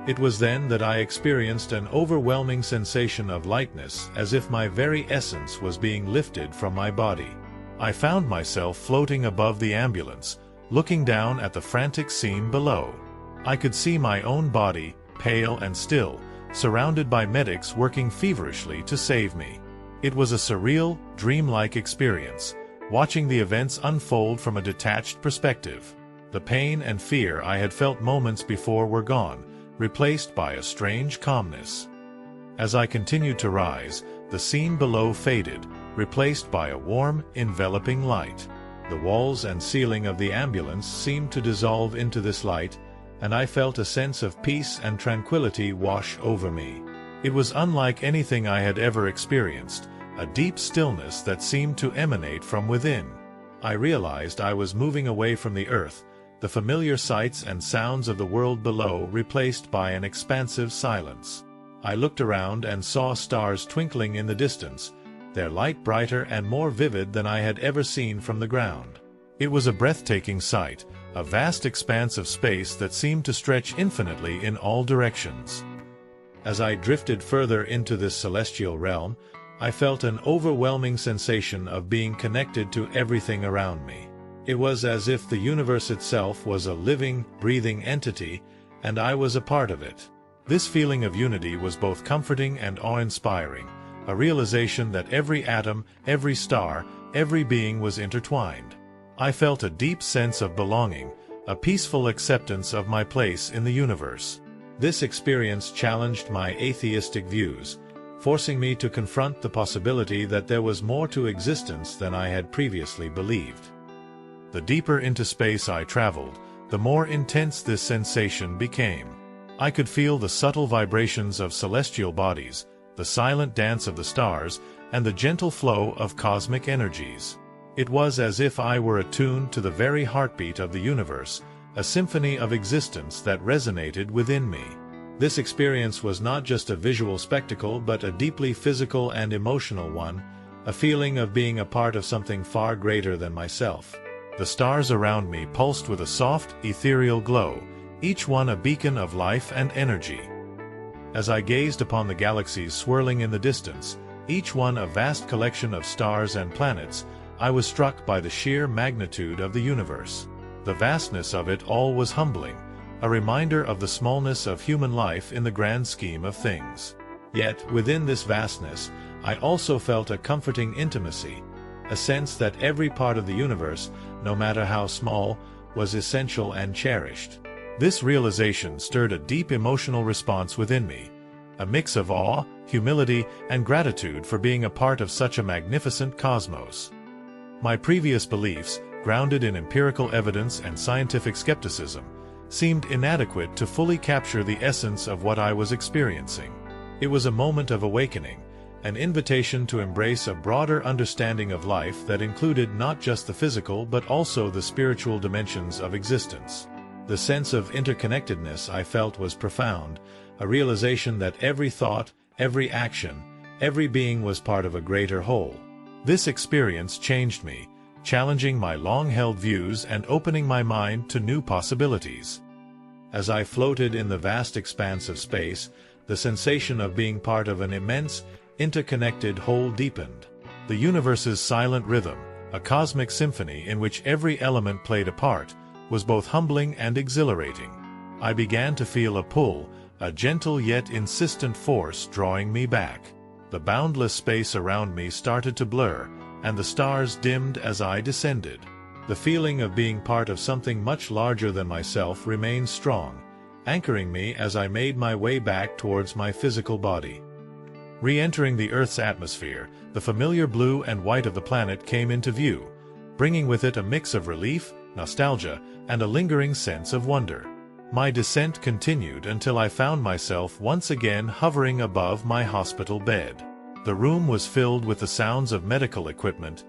It was then that I experienced an overwhelming sensation of lightness, as if my very essence was being lifted from my body. I found myself floating above the ambulance, looking down at the frantic scene below. I could see my own body, pale and still, surrounded by medics working feverishly to save me. It was a surreal, dreamlike experience, watching the events unfold from a detached perspective. The pain and fear I had felt moments before were gone, replaced by a strange calmness. As I continued to rise, the scene below faded, replaced by a warm, enveloping light. The walls and ceiling of the ambulance seemed to dissolve into this light, and I felt a sense of peace and tranquility wash over me. It was unlike anything I had ever experienced, a deep stillness that seemed to emanate from within. I realized I was moving away from the earth, the familiar sights and sounds of the world below replaced by an expansive silence. I looked around and saw stars twinkling in the distance, their light brighter and more vivid than I had ever seen from the ground. It was a breathtaking sight, a vast expanse of space that seemed to stretch infinitely in all directions. As I drifted further into this celestial realm, I felt an overwhelming sensation of being connected to everything around me. It was as if the universe itself was a living, breathing entity, and I was a part of it. This feeling of unity was both comforting and awe-inspiring, a realization that every atom, every star, every being was intertwined. I felt a deep sense of belonging, a peaceful acceptance of my place in the universe. This experience challenged my atheistic views, forcing me to confront the possibility that there was more to existence than I had previously believed. The deeper into space I traveled, the more intense this sensation became. I could feel the subtle vibrations of celestial bodies, the silent dance of the stars, and the gentle flow of cosmic energies. It was as if I were attuned to the very heartbeat of the universe, a symphony of existence that resonated within me. This experience was not just a visual spectacle but a deeply physical and emotional one, a feeling of being a part of something far greater than myself. The stars around me pulsed with a soft, ethereal glow, each one a beacon of life and energy. As I gazed upon the galaxies swirling in the distance, each one a vast collection of stars and planets, I was struck by the sheer magnitude of the universe. The vastness of it all was humbling, a reminder of the smallness of human life in the grand scheme of things. Yet, within this vastness, I also felt a comforting intimacy, a sense that every part of the universe, no matter how small, was essential and cherished. This realization stirred a deep emotional response within me, a mix of awe, humility, and gratitude for being a part of such a magnificent cosmos. My previous beliefs, grounded in empirical evidence and scientific skepticism, seemed inadequate to fully capture the essence of what I was experiencing. It was a moment of awakening, an invitation to embrace a broader understanding of life that included not just the physical but also the spiritual dimensions of existence. The sense of interconnectedness I felt was profound, a realization that every thought, every action, every being was part of a greater whole. This experience changed me, challenging my long-held views and opening my mind to new possibilities. As I floated in the vast expanse of space, the sensation of being part of an immense, interconnected whole deepened. The universe's silent rhythm, a cosmic symphony in which every element played a part, was both humbling and exhilarating. I began to feel a pull, a gentle yet insistent force drawing me back. The boundless space around me started to blur, and the stars dimmed as I descended. The feeling of being part of something much larger than myself remained strong, anchoring me as I made my way back towards my physical body. Re-entering the Earth's atmosphere, the familiar blue and white of the planet came into view, bringing with it a mix of relief, nostalgia, and a lingering sense of wonder. My descent continued until I found myself once again hovering above my hospital bed. The room was filled with the sounds of medical equipment,